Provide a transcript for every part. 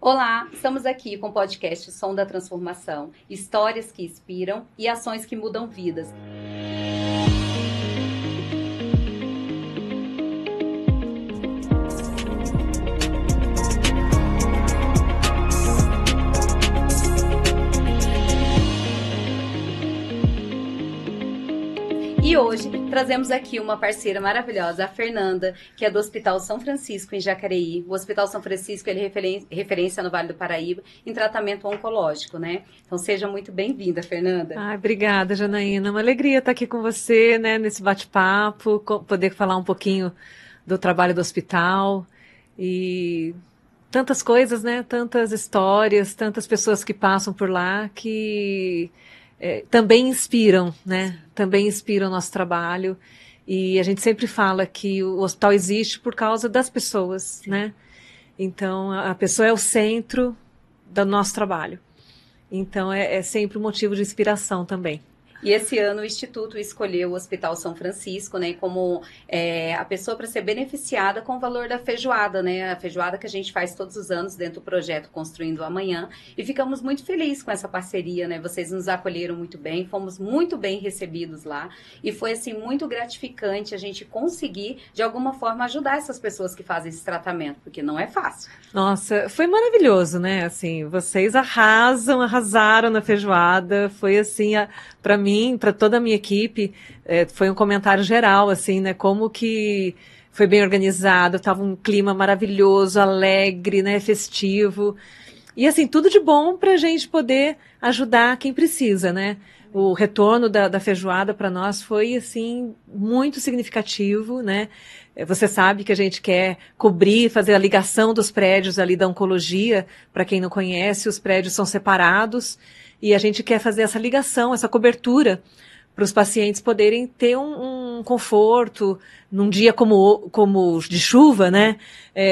Olá, estamos aqui com o podcast Som da Transformação, histórias que inspiram e ações que mudam vidas. E hoje trazemos aqui uma parceira maravilhosa, a Fernanda, que é do Hospital São Francisco, em Jacareí. O Hospital São Francisco ele é referência no Vale do Paraíba em tratamento oncológico, né? Então seja muito bem-vinda, Fernanda. Ai, obrigada, Janaína. Uma alegria estar aqui com você, né, nesse bate-papo, poder falar um pouquinho do trabalho do hospital e tantas coisas, né, tantas histórias, tantas pessoas que passam por lá que também inspiram, né, também inspiram o nosso trabalho. E a gente sempre fala que o hospital existe por causa das pessoas, né? Então, a pessoa é o centro do nosso trabalho. Então, é sempre um motivo de inspiração também. E esse ano o Instituto escolheu o Hospital São Francisco, né, como a pessoa para ser beneficiada com o valor da feijoada, né, a feijoada que a gente faz todos os anos dentro do projeto Construindo o Amanhã, e ficamos muito felizes com essa parceria, né, vocês nos acolheram muito bem, fomos muito bem recebidos lá, e foi, assim, muito gratificante a gente conseguir, de alguma forma, ajudar essas pessoas que fazem esse tratamento, porque não é fácil. Nossa, foi maravilhoso, né, assim, vocês arrasaram na feijoada, foi assim, para mim, para toda a minha equipe, foi um comentário geral, assim, né, como que foi bem organizado, estava um clima maravilhoso, alegre, né, festivo, e assim, tudo de bom para a gente poder ajudar quem precisa, né. O retorno da feijoada para nós foi, assim, muito significativo, né. Você sabe que a gente quer cobrir, fazer a ligação dos prédios ali da oncologia. Para quem não conhece, os prédios são separados e a gente quer fazer essa ligação, essa cobertura para os pacientes poderem ter um conforto num dia como de chuva, né?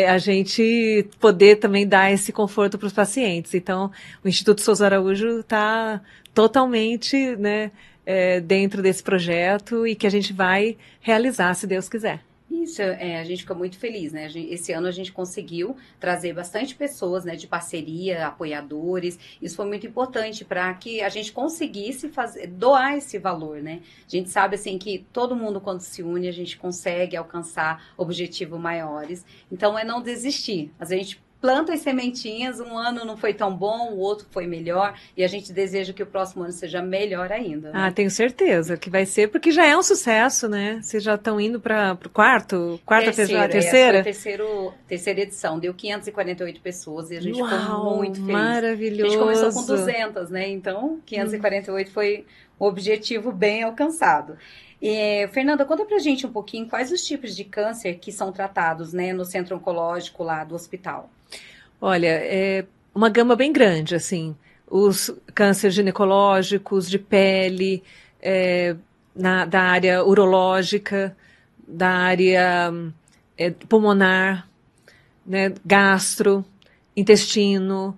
A gente poder também dar esse conforto para os pacientes. Então, o Instituto Souza Araújo está totalmente, né, dentro desse projeto e que a gente vai realizar, se Deus quiser. Isso, a gente fica muito feliz, né? Esse ano a gente conseguiu trazer bastante pessoas, né, de parceria, apoiadores. Isso foi muito importante para que a gente conseguisse doar esse valor, né? A gente sabe, assim, que todo mundo, quando se une, a gente consegue alcançar objetivos maiores. Então, é não desistir. A gente planta as sementinhas, um ano não foi tão bom, o outro foi melhor, e a gente deseja que o próximo ano seja melhor ainda. Né? Ah, tenho certeza que vai ser, porque já é um sucesso, né? Vocês já estão indo para o quarta feijoada, terceira? Foi a terceira edição, deu 548 pessoas e a gente ficou muito feliz. Maravilhoso! A gente começou com 200, né? Então, 548 foi um objetivo bem alcançado. Fernanda, conta pra gente um pouquinho quais os tipos de câncer que são tratados, né, no centro oncológico lá do hospital. Olha, é uma gama bem grande, assim, os cânceres ginecológicos, de pele, da área urológica, da área pulmonar, né, gastro, intestino.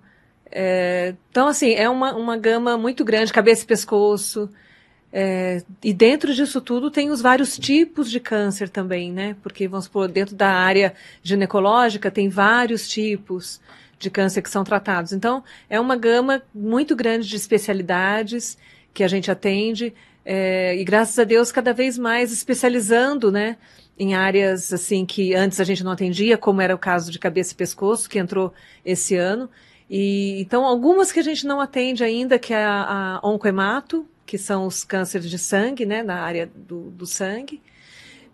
Então, assim, é uma gama muito grande, cabeça e pescoço. E dentro disso tudo tem os vários tipos de câncer também, né? Porque, vamos supor, dentro da área ginecológica tem vários tipos de câncer que são tratados. Então, é uma gama muito grande de especialidades que a gente atende e, graças a Deus, cada vez mais especializando, né? Em áreas, assim, que antes a gente não atendia, como era o caso de cabeça e pescoço, que entrou esse ano. E, então, algumas que a gente não atende ainda, que é a oncohemato, que são os cânceres de sangue, né, na área do sangue,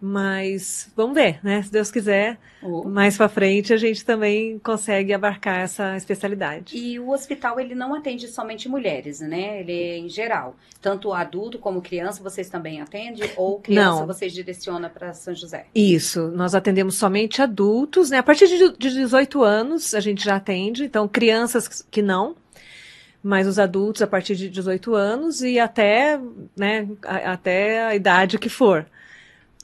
mas vamos ver, né, se Deus quiser, mais para frente a gente também consegue abarcar essa especialidade. E o hospital, ele não atende somente mulheres, né, ele é em geral, tanto adulto como criança, vocês também atendem, ou criança não. Vocês direcionam para São José? Isso, nós atendemos somente adultos, né, a partir de 18 anos a gente já atende, então crianças que não, mas os adultos a partir de 18 anos e até, né, até a idade que for.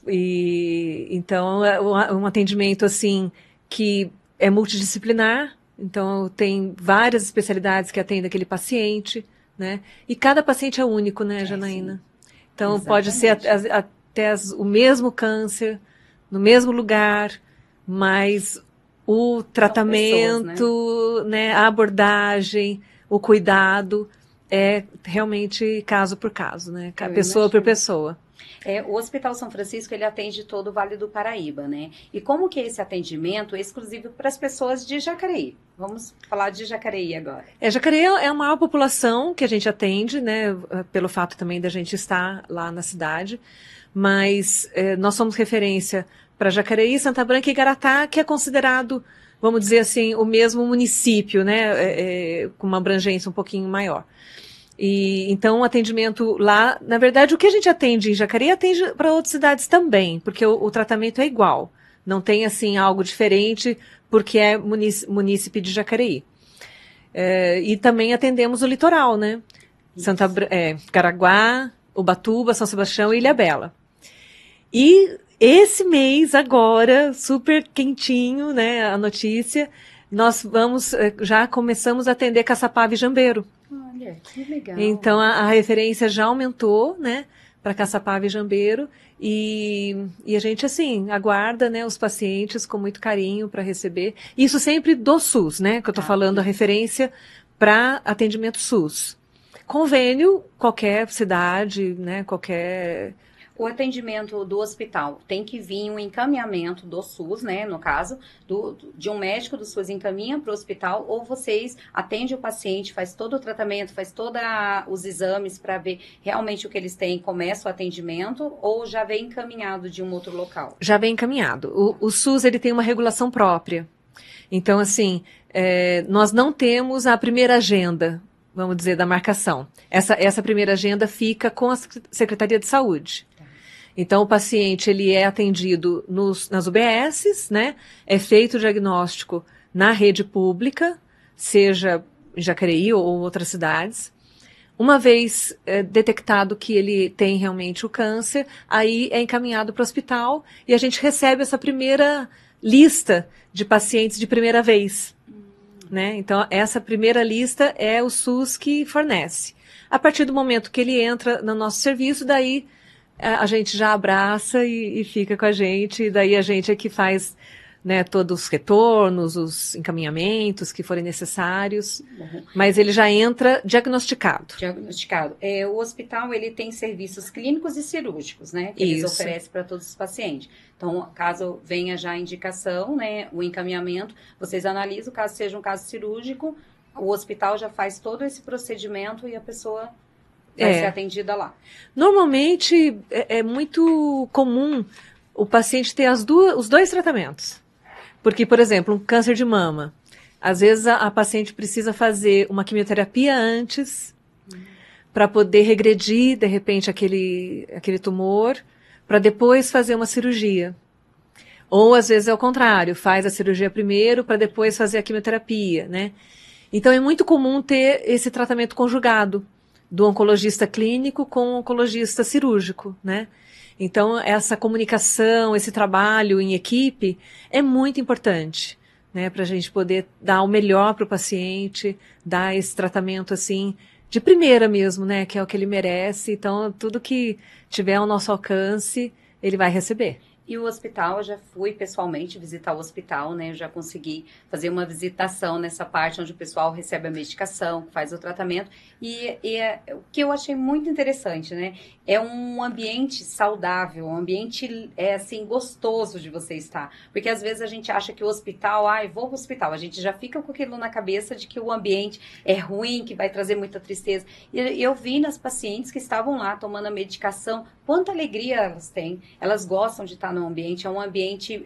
E então um atendimento assim que é multidisciplinar, então tem várias especialidades que atendem aquele paciente, né? E cada paciente é único, né, Janaína? Sim. Então exatamente. Pode ser até o mesmo câncer no mesmo lugar, mas o tratamento, né, a abordagem, o cuidado é realmente caso por caso, né? Pessoa por pessoa. O Hospital São Francisco, ele atende todo o Vale do Paraíba, né? E como que é esse atendimento é exclusivo para as pessoas de Jacareí? Vamos falar de Jacareí agora. Jacareí é a maior população que a gente atende, né? Pelo fato também da gente estar lá na cidade. Mas nós somos referência para Jacareí, Santa Branca e Igaratá, que é considerado, vamos dizer assim, o mesmo município, né? Com uma abrangência um pouquinho maior. E então o atendimento lá, na verdade, o que a gente atende em Jacareí atende para outras cidades também, porque o tratamento é igual. Não tem assim algo diferente porque é munícipe de Jacareí. E também atendemos o litoral, né? Caraguá, Ubatuba, São Sebastião e Ilhabela. E esse mês agora, super quentinho, né, a notícia, nós já começamos a atender Caçapava e Jambeiro. Olha, que legal. Então a referência já aumentou, né, para Caçapava e Jambeiro, e a gente, assim, aguarda, né, os pacientes com muito carinho para receber. Isso sempre do SUS, né, que eu estou falando, a referência para atendimento SUS. Convênio, qualquer cidade, né, qualquer... O atendimento do hospital tem que vir um encaminhamento do SUS, né, no caso, de um médico do SUS encaminha para o hospital, ou vocês atendem o paciente, faz todo o tratamento, faz todos os exames para ver realmente o que eles têm, começa o atendimento, ou já vem encaminhado de um outro local? Já vem encaminhado. O SUS, ele tem uma regulação própria. Então, assim, nós não temos a primeira agenda, vamos dizer, da marcação. Essa primeira agenda fica com a Secretaria de Saúde. Então, o paciente, ele é atendido nas UBSs, né? É feito o diagnóstico na rede pública, seja em Jacareí ou outras cidades. Uma vez detectado que ele tem realmente o câncer, aí é encaminhado para o hospital e a gente recebe essa primeira lista de pacientes de primeira vez. Né? Então, essa primeira lista é o SUS que fornece. A partir do momento que ele entra no nosso serviço, daí a gente já abraça e fica com a gente, e daí a gente é que faz, né, todos os retornos, os encaminhamentos que forem necessários, mas ele já entra diagnosticado. Diagnosticado. O hospital, ele tem serviços clínicos e cirúrgicos, né, que eles oferecem para todos os pacientes. Então, caso venha já a indicação, né, o encaminhamento, vocês analisam, caso seja um caso cirúrgico, o hospital já faz todo esse procedimento e a pessoa vai ser atendida lá. Normalmente, é muito comum o paciente ter os dois tratamentos. Porque, por exemplo, um câncer de mama, às vezes a paciente precisa fazer uma quimioterapia antes para poder regredir, de repente, aquele tumor, para depois fazer uma cirurgia. Ou, às vezes, é o contrário, faz a cirurgia primeiro para depois fazer a quimioterapia, né? Então, é muito comum ter esse tratamento conjugado do oncologista clínico com o oncologista cirúrgico, né? Então, essa comunicação, esse trabalho em equipe é muito importante, né? Para a gente poder dar o melhor para o paciente, dar esse tratamento, assim, de primeira mesmo, né? Que é o que ele merece. Então, tudo que tiver ao nosso alcance, ele vai receber. E o hospital, eu já fui pessoalmente visitar o hospital, né? Eu já consegui fazer uma visitação nessa parte onde o pessoal recebe a medicação, faz o tratamento. E o que eu achei muito interessante, né? É um ambiente saudável, um ambiente, assim, gostoso de você estar. Porque às vezes a gente acha que o hospital, vou pro hospital. A gente já fica com aquilo na cabeça de que o ambiente é ruim, que vai trazer muita tristeza. E eu vi nas pacientes que estavam lá tomando a medicação, quanta alegria elas têm. Elas gostam de estar no ambiente, é um ambiente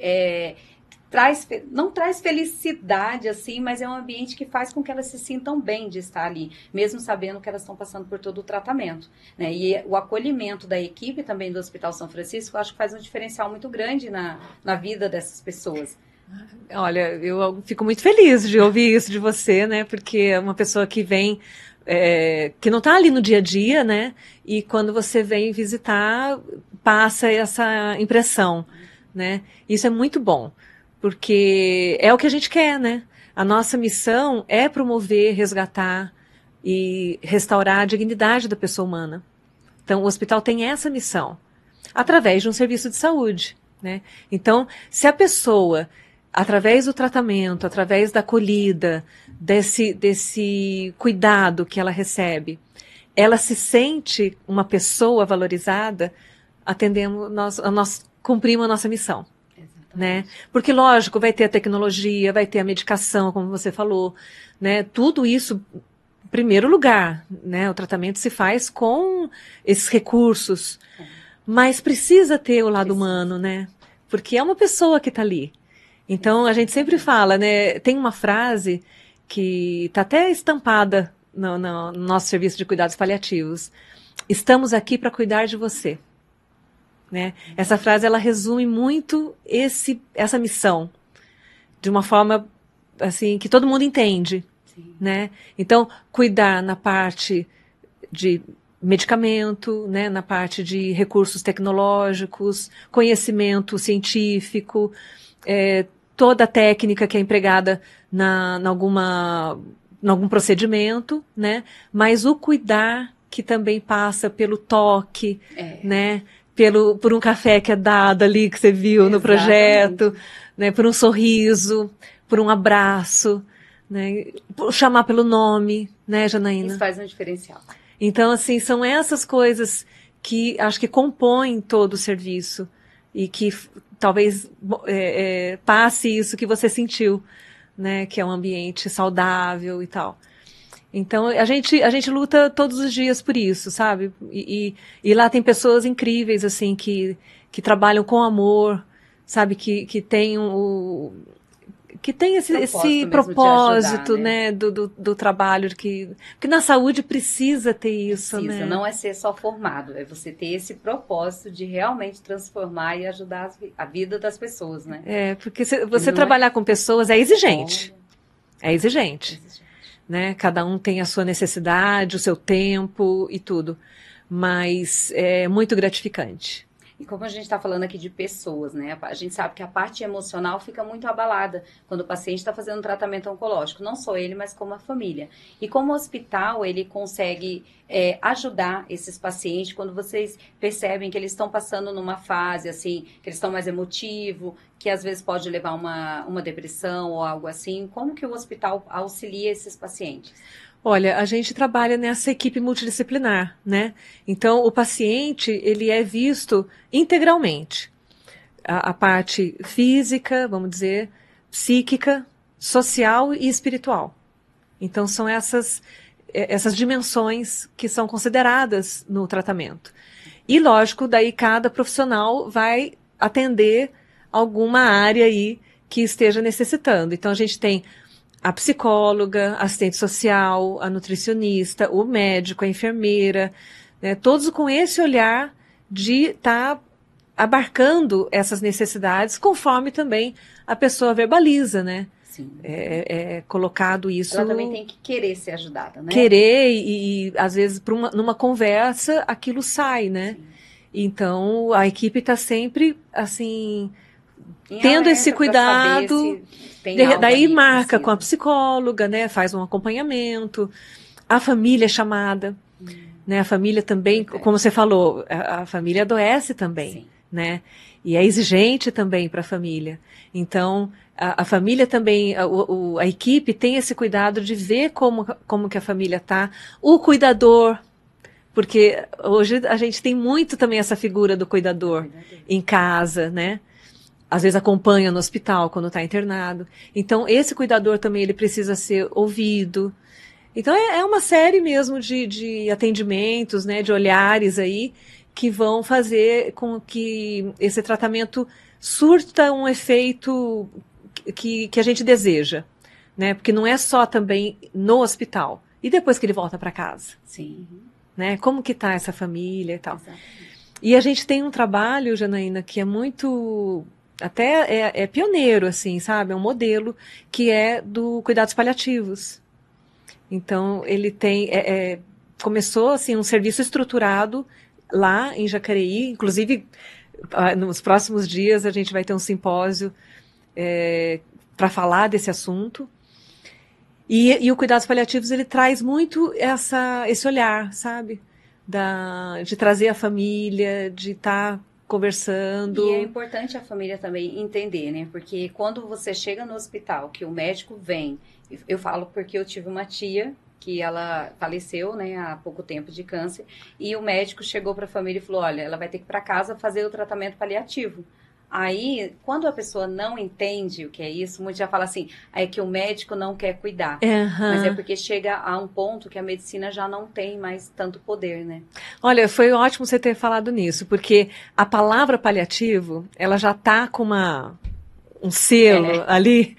não traz felicidade assim, mas é um ambiente que faz com que elas se sintam bem de estar ali, mesmo sabendo que elas estão passando por todo o tratamento, né? E o acolhimento da equipe também do Hospital São Francisco, eu acho que faz um diferencial muito grande na vida dessas pessoas. Olha, eu fico muito feliz de ouvir isso de você, né? Porque é uma pessoa que vem que não está ali no dia a dia, né? E quando você vem visitar, passa essa impressão, né? Isso é muito bom, porque é o que a gente quer, né? A nossa missão é promover, resgatar e restaurar a dignidade da pessoa humana. Então, o hospital tem essa missão, através de um serviço de saúde, né? Então, se a pessoa através do tratamento, através da acolhida, desse cuidado que ela recebe, ela se sente uma pessoa valorizada, nós cumprimos a nossa missão. Né? Porque, lógico, vai ter a tecnologia, vai ter a medicação, como você falou, né? Tudo isso, em primeiro lugar, né? O tratamento se faz com esses recursos, mas precisa ter o lado humano, né? Porque é uma pessoa que está ali. Então, a gente sempre fala, né? Tem uma frase que está até estampada no nosso serviço de cuidados paliativos. Estamos aqui para cuidar de você. Né? Essa frase, ela resume muito essa missão, de uma forma assim, que todo mundo entende. Né? Então, cuidar na parte de medicamento, né? Na parte de recursos tecnológicos, conhecimento científico, toda a técnica que é empregada em algum procedimento, né? Mas o cuidar que também passa pelo toque, né? Por um café que é dado ali, que você viu no projeto, né, por um sorriso, por um abraço, né, por chamar pelo nome, né, Janaína? Isso faz um diferencial. Então, assim, são essas coisas que acho que compõem todo o serviço e que talvez passe isso que você sentiu, né, que é um ambiente saudável e tal. Então, a gente luta todos os dias por isso, sabe? E lá tem pessoas incríveis, assim, que trabalham com amor, sabe? Que tem esse propósito, ajudar, né? Do trabalho, porque na saúde precisa ter isso, né? Não é ser só formado, é você ter esse propósito de realmente transformar e ajudar a vida das pessoas, né? Porque você trabalhar com pessoas é exigente. É exigente. Né? Cada um tem a sua necessidade, o seu tempo e tudo, mas é muito gratificante. E como a gente está falando aqui de pessoas, né? A gente sabe que a parte emocional fica muito abalada quando o paciente está fazendo um tratamento oncológico, não só ele, mas como a família. E como o hospital, ele consegue ajudar esses pacientes quando vocês percebem que eles estão passando numa fase, assim, que eles estão mais emotivos, que às vezes pode levar uma depressão ou algo assim. Como que o hospital auxilia esses pacientes? Olha, a gente trabalha nessa equipe multidisciplinar, né? Então, o paciente, ele é visto integralmente. A parte física, vamos dizer, psíquica, social e espiritual. Então, são essas dimensões que são consideradas no tratamento. E, lógico, daí cada profissional vai atender alguma área aí que esteja necessitando. Então, a gente tem a psicóloga, a assistente social, a nutricionista, o médico, a enfermeira, né, todos com esse olhar de estar abarcando essas necessidades, conforme também a pessoa verbaliza, né? Sim. É colocado isso... Ela também tem que querer ser ajudada, né? Querer e às vezes, numa conversa, aquilo sai, né? Sim. Então, a equipe está sempre, assim... tendo esse cuidado, daí marca com a psicóloga, né, faz um acompanhamento, a família é chamada, né, a família também, como você falou, a família adoece também, né, e é exigente também para a família. Então, a família também, a equipe tem esse cuidado de ver como que a família está, o cuidador, porque hoje a gente tem muito também essa figura do cuidador em casa, né, às vezes acompanha no hospital quando está internado. Então, esse cuidador também ele precisa ser ouvido. Então, é uma série mesmo de atendimentos, né, de olhares aí, que vão fazer com que esse tratamento surta um efeito que a gente deseja. Né? Porque não é só também no hospital. E depois que ele volta para casa? Sim. Né? Como que está essa família e tal. Exatamente. E a gente tem um trabalho, Janaína, que é muito... até é pioneiro, assim, sabe? É um modelo que é do cuidados paliativos. Então, ele tem... começou, assim, um serviço estruturado lá em Jacareí. Inclusive, nos próximos dias, a gente vai ter um simpósio para falar desse assunto. E o cuidados paliativos, ele traz muito esse olhar, sabe? De trazer a família, de estar conversando. E é importante a família também entender, né? Porque quando você chega no hospital, que o médico vem, eu falo porque eu tive uma tia que ela faleceu, né, há pouco tempo de câncer, e o médico chegou para a família e falou, olha, ela vai ter que ir para casa fazer o tratamento paliativo. Aí, quando a pessoa não entende o que é isso, muitos já falam assim, é que o médico não quer cuidar. Mas é porque chega a um ponto que a medicina já não tem mais tanto poder, né? Olha, foi ótimo você ter falado nisso, porque a palavra paliativo, ela já está com um selo ali,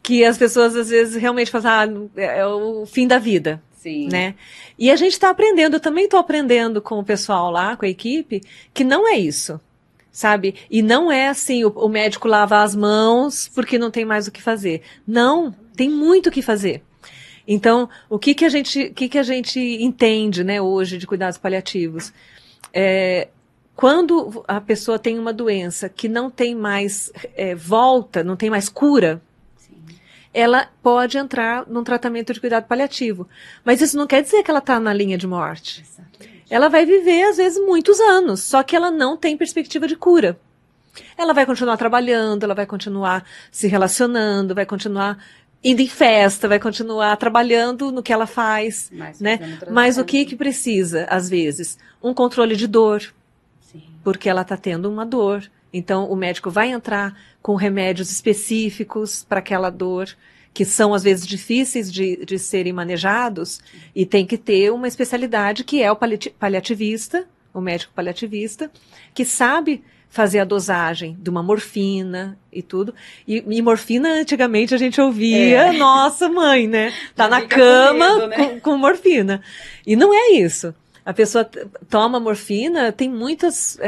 que as pessoas às vezes realmente falam, é o fim da vida. Sim. Né? E a gente está aprendendo, eu também estou aprendendo com o pessoal lá, com a equipe, que não é isso. Sabe? E não é assim, o médico lava as mãos porque não tem mais o que fazer. Não, tem muito o que fazer. Então, o que a gente entende, né, hoje de cuidados paliativos? Quando a pessoa tem uma doença que não tem mais volta, não tem mais cura, sim, ela pode entrar num tratamento de cuidado paliativo. Mas isso não quer dizer que ela está na linha de morte. Exatamente. Ela vai viver, às vezes, muitos anos, só que ela não tem perspectiva de cura. Ela vai continuar trabalhando, ela vai continuar se relacionando, vai continuar indo em festa, vai continuar trabalhando no que ela faz, né? Mas o que precisa, às vezes? Um controle de dor, sim, porque ela está tendo uma dor. Então, o médico vai entrar com remédios específicos para aquela dor, que são, às vezes, difíceis de serem manejados, e tem que ter uma especialidade que é o paliativista, o médico paliativista, que sabe fazer a dosagem de uma morfina e tudo. E morfina, antigamente, a gente ouvia, nossa mãe, né? Tá na cama medo, né? com morfina. E não é isso. A pessoa toma morfina, tem muitas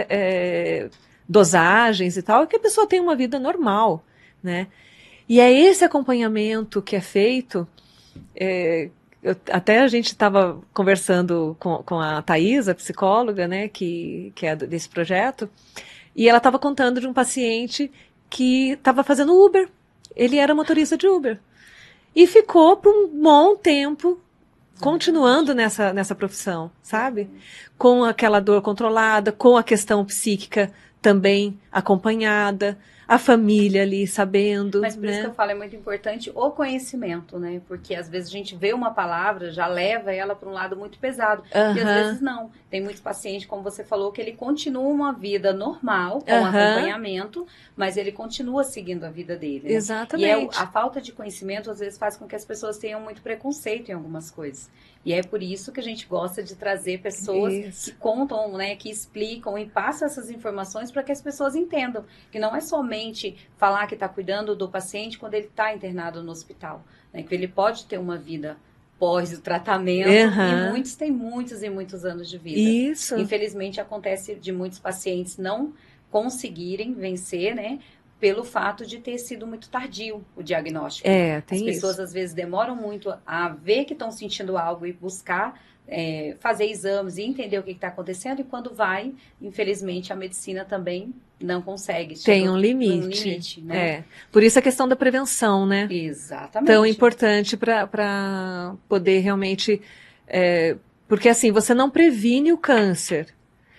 dosagens e tal, que a pessoa tem uma vida normal, né? E é esse acompanhamento que é feito, até a gente estava conversando com a Thais, a psicóloga, né, que é desse projeto, e ela estava contando de um paciente que estava fazendo Uber. Ele era motorista de Uber. E ficou por um bom tempo continuando nessa profissão, sabe? Com aquela dor controlada, com a questão psíquica também acompanhada, a família ali sabendo. Mas por isso que eu falo, é muito importante o conhecimento, né? Porque às vezes a gente vê uma palavra, já leva ela para um lado muito pesado. E às vezes não. Tem muitos pacientes, como você falou, que ele continua uma vida normal, com acompanhamento, mas ele continua seguindo a vida dele. Né? Exatamente. E a falta de conhecimento, às vezes, faz com que as pessoas tenham muito preconceito em algumas coisas. E é por isso que a gente gosta de trazer pessoas que contam, né, que explicam e passam essas informações para que as pessoas entendam. Que não é somente falar que está cuidando do paciente quando ele está internado no hospital. Né, que ele pode ter uma vida pós o tratamento e muitos têm muitos e muitos anos de vida. Isso. Infelizmente, acontece de muitos pacientes não conseguirem vencer, né? Pelo fato de ter sido muito tardio o diagnóstico. Tem As pessoas, isso. às vezes, demoram muito a ver que estão sentindo algo e buscar fazer exames e entender o que está acontecendo. E quando vai, infelizmente, a medicina também não consegue. Tem um limite. Né? Por isso a questão da prevenção, né? Exatamente. Tão importante para poder realmente... porque, assim, você não previne o câncer,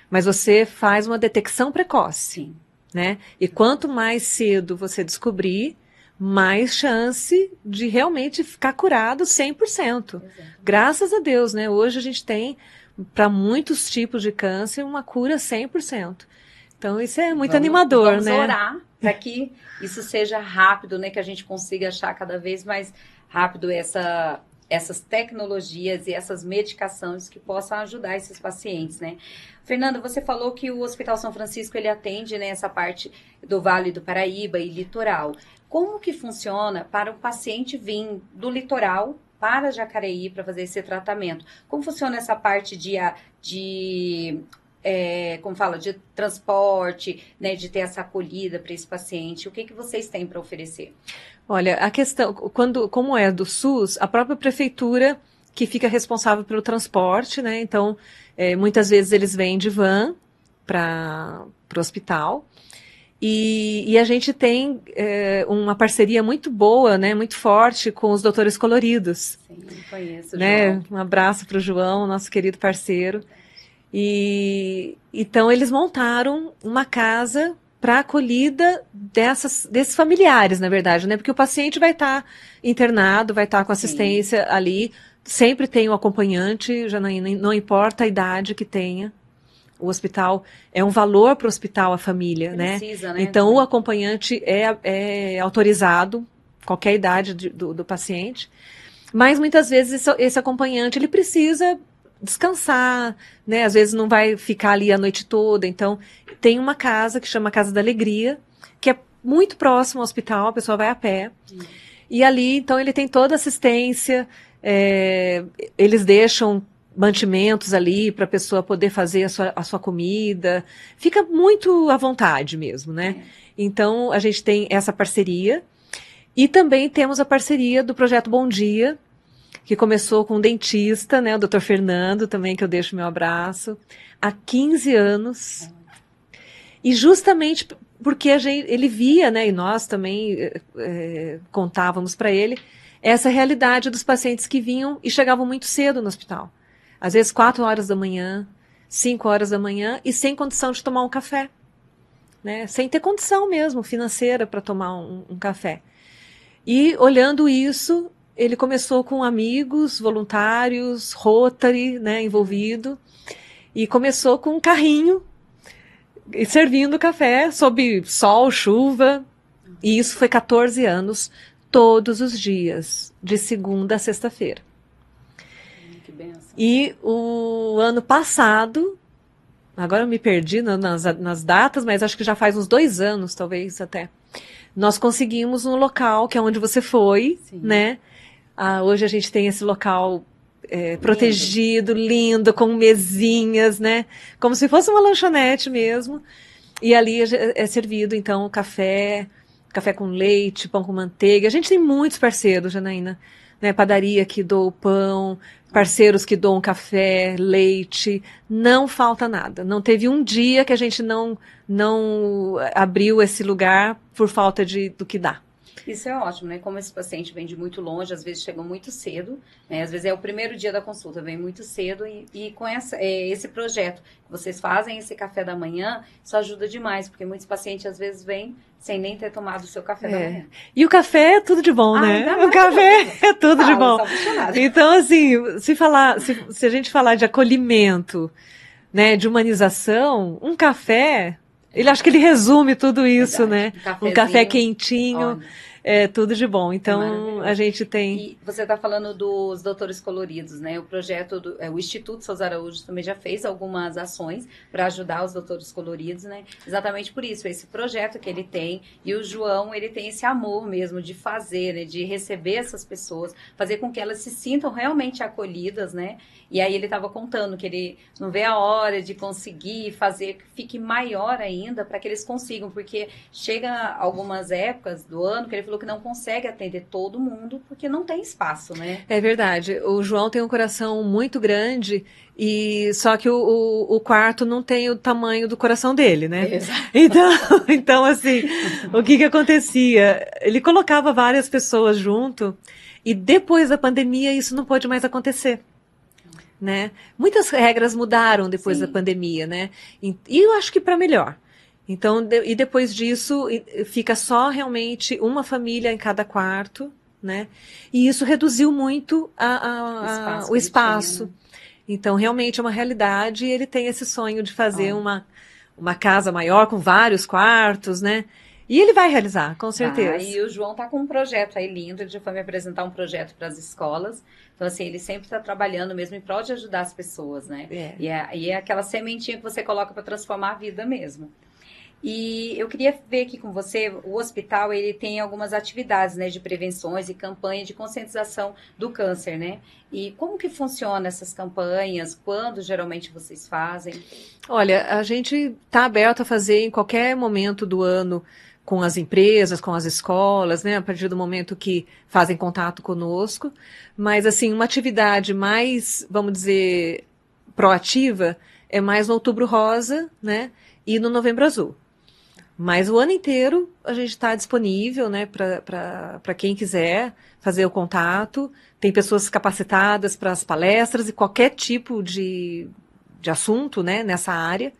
mas você faz uma detecção precoce. Sim. Né? E quanto mais cedo você descobrir, mais chance de realmente ficar curado 100%. Exato. Graças a Deus, né? Hoje a gente tem, para muitos tipos de câncer, uma cura 100%. Então isso é muito animador, vamos né? Vamos orar para que isso seja rápido, né? Que a gente consiga achar cada vez mais rápido essas tecnologias e essas medicações que possam ajudar esses pacientes, né? Fernanda, você falou que o Hospital São Francisco, ele atende, né, essa parte do Vale do Paraíba e litoral. Como que funciona para o paciente vir do litoral para Jacareí para fazer esse tratamento? Como funciona essa parte de transporte, né, de ter essa acolhida para esse paciente? O que vocês têm para oferecer? Olha, a questão, como é do SUS, a própria prefeitura que fica responsável pelo transporte, né? Então, muitas vezes eles vêm de van para o hospital. E a gente tem uma parceria muito boa, né? Muito forte com os Doutores Coloridos. Sim, conheço, né? João. Um abraço para o João, nosso querido parceiro. E então eles montaram uma casa para acolhida desses familiares, na verdade, né? Porque o paciente vai estar internado, vai estar com Sim. assistência ali, sempre tem um acompanhante, já não importa a idade que tenha. O hospital é um valor para o hospital, a família, né? Precisa, né, Então o também. acompanhante é autorizado, qualquer idade do paciente, mas muitas vezes esse acompanhante ele precisa descansar, né? Às vezes não vai ficar ali a noite toda. Então, tem uma casa que chama Casa da Alegria, que é muito próximo ao hospital, a pessoa vai a pé. E ali, então, ele tem toda a assistência, eles deixam mantimentos ali para a pessoa poder fazer a sua comida. Fica muito à vontade mesmo, né? Então, a gente tem essa parceria. E também temos a parceria do Projeto Bom Dia, que começou com um dentista, né, o Dr. Fernando, também, que eu deixo meu abraço, há 15 anos. E justamente porque ele via, né, e nós também contávamos para ele, essa realidade dos pacientes que vinham e chegavam muito cedo no hospital. Às vezes 4 horas da manhã, 5 horas da manhã, e sem condição de tomar um café. Né, sem ter condição mesmo financeira para tomar um café. E olhando isso, ele começou com amigos, voluntários, Rotary, né, envolvido, e começou com um carrinho, e servindo café sob sol, chuva, e isso foi 14 anos, todos os dias, de segunda a sexta-feira. Que benção. E o ano passado, agora eu me perdi nas datas, mas acho que já faz uns 2 anos, talvez até, nós conseguimos um local, que é onde você foi, sim, né? Hoje a gente tem esse local protegido, lindo, com mesinhas, né? Como se fosse uma lanchonete mesmo. E ali é servido, então, café com leite, pão com manteiga. A gente tem muitos parceiros, Janaína, né? Padaria que doa o pão, parceiros que doam café, leite. Não falta nada. Não teve um dia que a gente não abriu esse lugar por falta do que dá. Isso é ótimo, né? Como esse paciente vem de muito longe, às vezes chegam muito cedo, né? Às vezes é o primeiro dia da consulta, vem muito cedo e com esse projeto que vocês fazem, esse café da manhã, isso ajuda demais, porque muitos pacientes às vezes vêm sem nem ter tomado o seu café da manhã. E o café é tudo de bom, né? O café é tudo de bom. Então, assim, se a gente falar de acolhimento, né, de humanização, um café, acho que ele resume tudo isso, né? Um café quentinho. Olha. É tudo de bom. Então, a gente tem... E você está falando dos doutores coloridos, né? O projeto, o Instituto Souza Araújo também já fez algumas ações para ajudar os doutores coloridos, né? Exatamente por isso, esse projeto que ele tem. E o João, ele tem esse amor mesmo de fazer, né? De receber essas pessoas, fazer com que elas se sintam realmente acolhidas, né? E aí ele estava contando que ele não vê a hora de conseguir fazer que fique maior ainda para que eles consigam, porque chega algumas épocas do ano que ele falou que não consegue atender todo mundo porque não tem espaço, né? É verdade. O João tem um coração muito grande e só que o quarto não tem o tamanho do coração dele, né? Exato. Então assim, o que acontecia? Ele colocava várias pessoas junto e depois da pandemia isso não pôde mais acontecer. Né? Muitas regras mudaram depois da pandemia, né? E eu acho que para melhor. Então, e depois disso, fica só realmente uma família em cada quarto, né? E isso reduziu muito o espaço. Tinha, né? Então, realmente é uma realidade e ele tem esse sonho de fazer uma casa maior com vários quartos, né? E ele vai realizar, com certeza. E o João tá com um projeto aí lindo, ele já foi me apresentar um projeto para as escolas. Então, assim, ele sempre está trabalhando mesmo em prol de ajudar as pessoas, né? E é aquela sementinha que você coloca para transformar a vida mesmo. E eu queria ver aqui com você, o hospital, ele tem algumas atividades, né, de prevenções e campanha de conscientização do câncer, né? E como que funciona essas campanhas? Quando geralmente vocês fazem? Olha, a gente está aberto a fazer em qualquer momento do ano com as empresas, com as escolas, né, a partir do momento que fazem contato conosco, mas assim, uma atividade mais, vamos dizer, proativa é mais no Outubro Rosa, né, e no Novembro Azul. Mas o ano inteiro a gente está disponível, né, para quem quiser fazer o contato. Tem pessoas capacitadas para as palestras e qualquer tipo de de assunto, né, nessa área.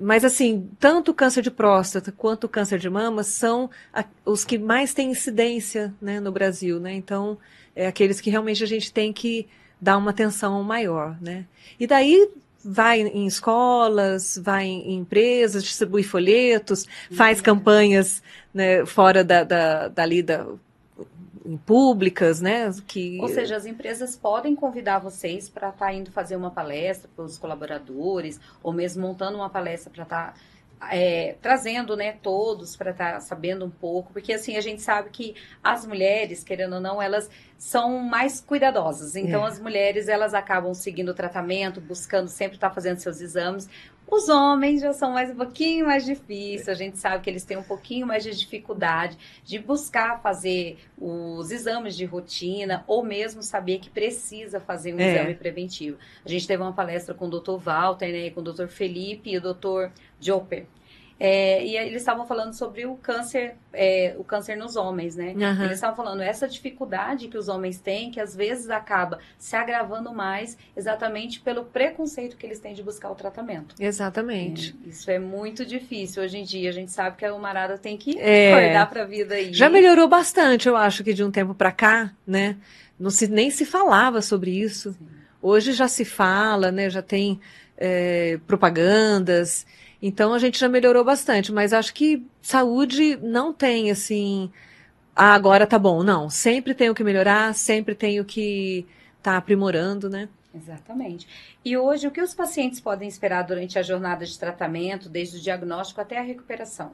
Mas assim, tanto o câncer de próstata quanto o câncer de mama são os que mais têm incidência, né, no Brasil, né? Então, é aqueles que realmente a gente tem que dar uma atenção maior, né? E daí vai em escolas, vai em empresas, distribui folhetos, faz campanhas, né, fora em públicas, né? Ou seja, as empresas podem convidar vocês para estar indo fazer uma palestra para os colaboradores, ou mesmo montando uma palestra para estar trazendo, né, todos para estar sabendo um pouco, porque assim, a gente sabe que as mulheres, querendo ou não, elas são mais cuidadosas, então as mulheres, elas acabam seguindo o tratamento, buscando sempre estar fazendo seus exames. Os homens já são um pouquinho mais difíceis, a gente sabe que eles têm um pouquinho mais de dificuldade de buscar fazer os exames de rotina, ou mesmo saber que precisa fazer um exame preventivo. A gente teve uma palestra com o Dr. Walter, né, com o Dr. Felipe e o Dr. Joper. E eles estavam falando sobre o câncer nos homens, né? Uhum. Eles estavam falando essa dificuldade que os homens têm, que às vezes acaba se agravando mais, exatamente pelo preconceito que eles têm de buscar o tratamento. Exatamente. Isso é muito difícil hoje em dia. A gente sabe que a humarada tem que acordar para a vida aí. Já melhorou bastante, eu acho que de um tempo para cá, né? Nem se falava sobre isso. Sim. Hoje já se fala, né? Já tem propagandas. Então, a gente já melhorou bastante, mas acho que saúde não tem, assim, agora tá bom. Não, sempre tenho que melhorar, sempre tenho que estar aprimorando, né? Exatamente. E hoje, o que os pacientes podem esperar durante a jornada de tratamento, desde o diagnóstico até a recuperação?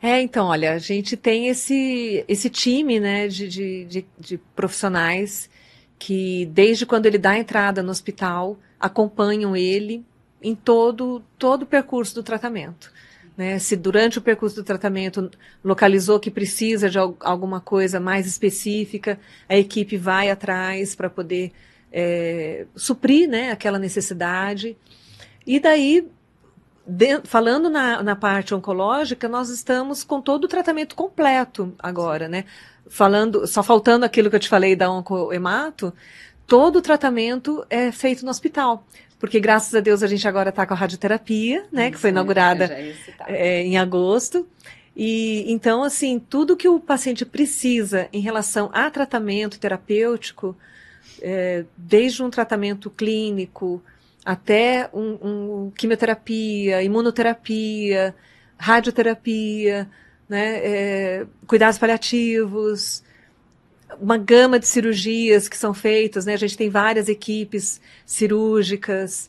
Então, olha, a gente tem esse time, né, de profissionais que, desde quando ele dá a entrada no hospital, acompanham ele em todo o percurso do tratamento. Né? Se durante o percurso do tratamento localizou que precisa de alguma coisa mais específica, a equipe vai atrás para poder suprir, né, aquela necessidade. E daí, falando na parte oncológica, nós estamos com todo o tratamento completo agora. Né? Só faltando aquilo que eu te falei da oncohemato, todo o tratamento é feito no hospital. Porque, graças a Deus, a gente agora está com a radioterapia, né? Isso, que foi inaugurada em agosto. E, então, assim, tudo que o paciente precisa em relação a tratamento terapêutico, desde um tratamento clínico até quimioterapia, imunoterapia, radioterapia, né? Cuidados paliativos, uma gama de cirurgias que são feitas, né? A gente tem várias equipes cirúrgicas,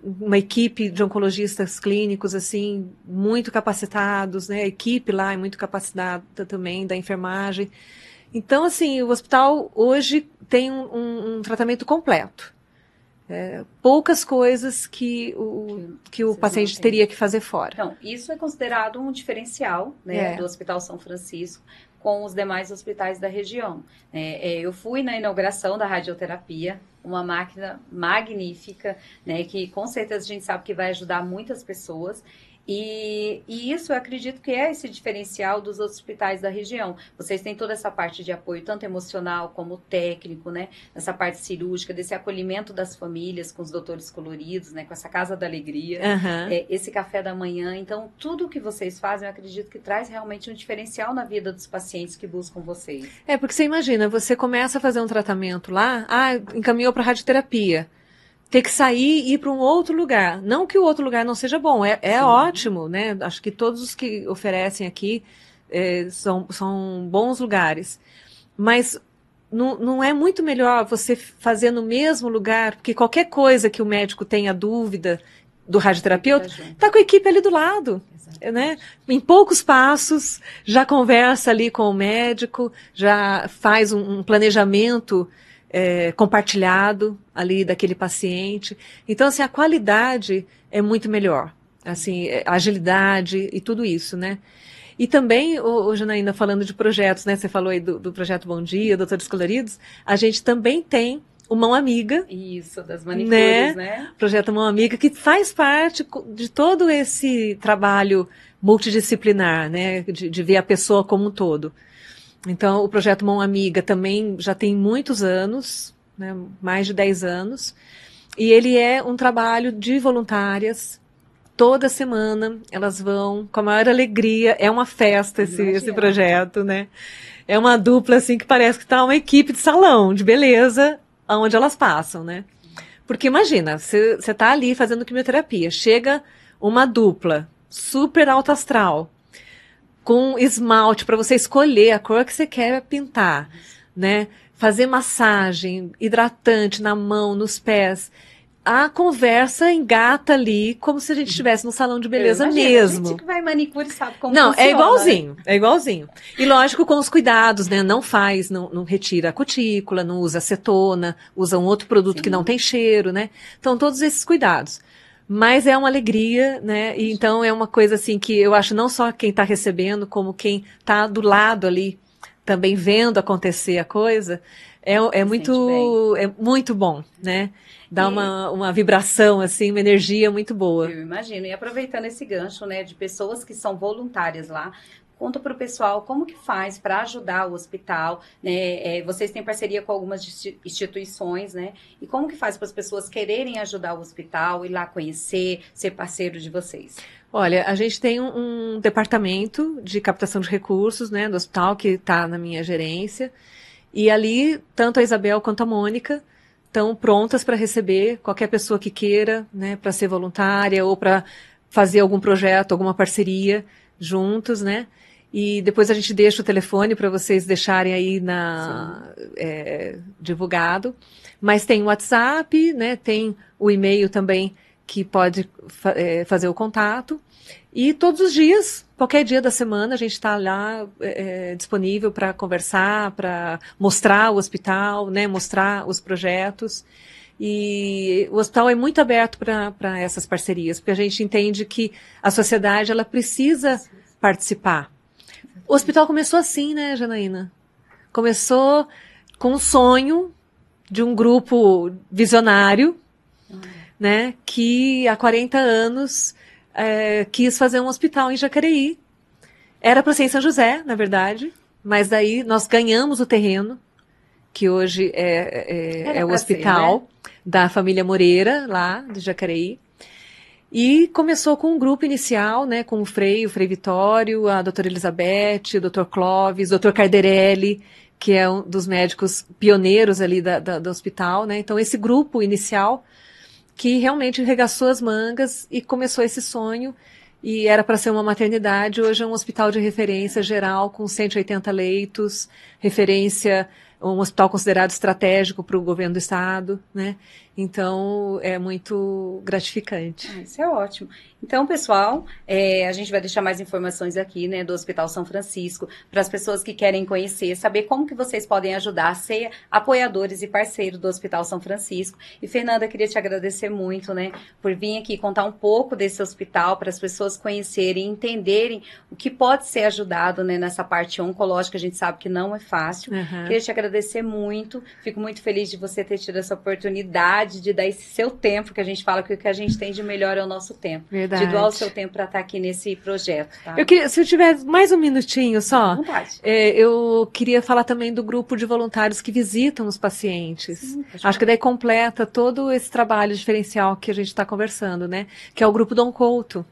uma equipe de oncologistas clínicos, assim, muito capacitados, né? A equipe lá é muito capacitada também, da enfermagem. Então, assim, o hospital hoje tem um tratamento completo. Poucas coisas que o paciente teria que fazer fora. Então, isso é considerado um diferencial, né, do Hospital São Francisco com os demais hospitais da região. Eu fui na inauguração da radioterapia, uma máquina magnífica, né, que com certeza a gente sabe que vai ajudar muitas pessoas. E isso eu acredito que é esse diferencial dos outros hospitais da região. Vocês têm toda essa parte de apoio, tanto emocional como técnico, né? Essa parte cirúrgica, desse acolhimento das famílias com os doutores coloridos, né? Com essa Casa da Alegria, esse café da manhã. Então, tudo o que vocês fazem, eu acredito que traz realmente um diferencial na vida dos pacientes que buscam vocês. Porque você imagina, você começa a fazer um tratamento lá, encaminhou para radioterapia. Ter que sair e ir para um outro lugar. Não que o outro lugar não seja bom, é ótimo, né? Acho que todos os que oferecem aqui são bons lugares. Mas não é muito melhor você fazer no mesmo lugar, porque qualquer coisa que o médico tenha dúvida do radioterapeuta, está com a equipe ali do lado. Né? Em poucos passos, já conversa ali com o médico, já faz um planejamento compartilhado ali daquele paciente. Então, assim, a qualidade é muito melhor. Assim, a agilidade e tudo isso, né? E também, Janaína, falando de projetos, né? Você falou aí do projeto Bom Dia, Doutores Coloridos, a gente também tem o Mão Amiga. Isso, das manicures, né? Projeto Mão Amiga, que faz parte de todo esse trabalho multidisciplinar, né? De ver a pessoa como um todo. Então, o projeto Mão Amiga também já tem muitos anos, né, mais de 10 anos, E ele é um trabalho de voluntárias. Toda semana elas vão com a maior alegria. É uma festa esse projeto, né? É uma dupla assim que parece que está uma equipe de salão de beleza onde elas passam, né? Porque imagina, você está ali fazendo quimioterapia, chega uma dupla super alto astral, com esmalte para você escolher a cor que você quer pintar, né? Fazer massagem, hidratante na mão, nos pés. A conversa engata ali como se a gente estivesse num salão de beleza mesmo. A gente que vai manicure sabe como não, funciona. É igualzinho, né? É igualzinho. E lógico, com os cuidados, né? Não retira a cutícula, não usa acetona, usa um outro produto que não tem cheiro, né? Então, todos esses cuidados. Mas é uma alegria, né? E então é uma coisa assim que eu acho não só quem está recebendo, como quem está do lado ali, também vendo acontecer a coisa, é muito bom, né? Dá uma vibração, assim, uma energia muito boa. Eu imagino. E aproveitando esse gancho, né, de pessoas que são voluntárias lá, conta para o pessoal como que faz para ajudar o hospital, né? Vocês têm parceria com algumas instituições, né? E como que faz para as pessoas quererem ajudar o hospital, ir lá conhecer, ser parceiro de vocês? Olha, a gente tem um departamento de captação de recursos, né, do hospital, que está na minha gerência. E ali, tanto a Isabel quanto a Mônica estão prontas para receber qualquer pessoa que queira, né, para ser voluntária ou para fazer algum projeto, alguma parceria juntos, né? E depois a gente deixa o telefone para vocês deixarem aí divulgado. Mas tem o WhatsApp, né? Tem o e-mail também que pode fazer o contato. E todos os dias, qualquer dia da semana, a gente está lá disponível para conversar, para mostrar o hospital, né, mostrar os projetos. E o hospital é muito aberto para essas parcerias, porque a gente entende que a sociedade ela precisa participar. O hospital começou assim, né, Janaína? Começou com um sonho de um grupo visionário, né, que há 40 anos quis fazer um hospital em Jacareí. Era para ser em São José, na verdade, mas daí nós ganhamos o terreno, que hoje é o hospital da família Moreira, lá de Jacareí. E começou com um grupo inicial, né, com o Frei Vitório, a doutora Elizabeth, o doutor Clóvis, o doutor Carderelli, que é um dos médicos pioneiros ali do hospital, né? Então, esse grupo inicial que realmente regaçou as mangas e começou esse sonho, e era para ser uma maternidade, hoje é um hospital de referência geral com 180 leitos, um hospital considerado estratégico para o governo do estado, né? Então, é muito gratificante. Isso é ótimo. Então, pessoal, a gente vai deixar mais informações aqui, né, do Hospital São Francisco, para as pessoas que querem conhecer, saber como que vocês podem ajudar a ser apoiadores e parceiros do Hospital São Francisco. E, Fernanda, queria te agradecer muito, né, por vir aqui contar um pouco desse hospital, para as pessoas conhecerem, entenderem o que pode ser ajudado, né, nessa parte oncológica. A gente sabe que não é fácil. Queria te agradecer muito. Fico muito feliz de você ter tido essa oportunidade de dar esse seu tempo, que a gente fala que o que a gente tem de melhor é o nosso tempo. Verdade. De doar o seu tempo para estar aqui nesse projeto. Tá? Se eu tiver mais um minutinho só, vontade. Eu queria falar também do grupo de voluntários que visitam os pacientes. Sim, acho que daí completa todo esse trabalho diferencial que a gente está conversando, né? Que é o grupo Dom Couto.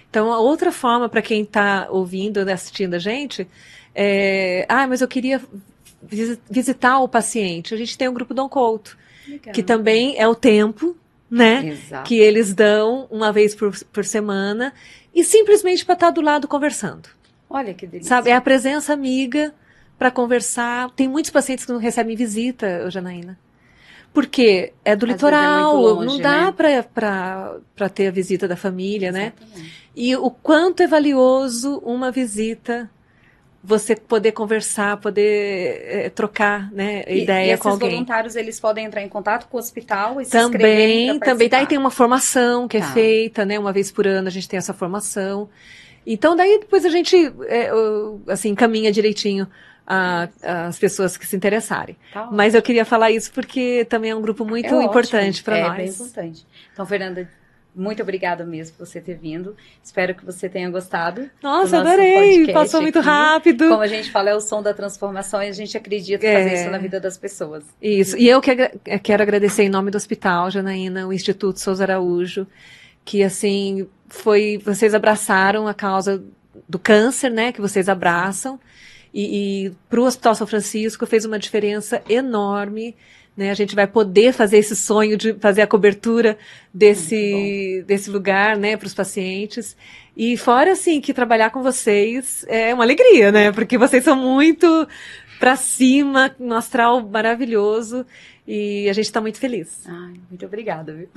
Então, a outra forma para quem está ouvindo, assistindo a gente, mas eu queria visitar o paciente. A gente tem o grupo Dom Couto, que também é o tempo, né? Exato. Que eles dão uma vez por semana e simplesmente para estar do lado conversando. Olha que delícia. Sabe, é a presença amiga para conversar. Tem muitos pacientes que não recebem visita, Janaína. Porque é do litoral, longe, não dá, né, para ter a visita da família, exatamente, né? E o quanto é valioso uma visita, você poder conversar, poder trocar, né, ideia com alguém. E esses voluntários, eles podem entrar em contato com o hospital e se inscreverem para participar? Também, daí tem uma formação que é feita, né, uma vez por ano a gente tem essa formação. Então, daí depois a gente, assim, encaminha direitinho as pessoas que se interessarem. Mas eu queria falar isso porque também é um grupo muito importante para nós. É bem importante. Então, Fernanda, Muito obrigada mesmo por você ter vindo. Espero que você tenha gostado. Nossa, adorei! Passou muito rápido. Como a gente fala, é o som da transformação e a gente acredita fazer isso na vida das pessoas. Isso. E eu quero agradecer em nome do Hospital Janaína, o Instituto Souza Araújo, que assim vocês abraçaram a causa do câncer, né? Que vocês abraçam. E para o Hospital São Francisco fez uma diferença enorme. Né, a gente vai poder fazer esse sonho de fazer a cobertura desse lugar, né, para os pacientes. E fora, assim, que trabalhar com vocês é uma alegria, né? Porque vocês são muito para cima, um astral maravilhoso. E a gente está muito feliz. Ai, muito obrigada, viu?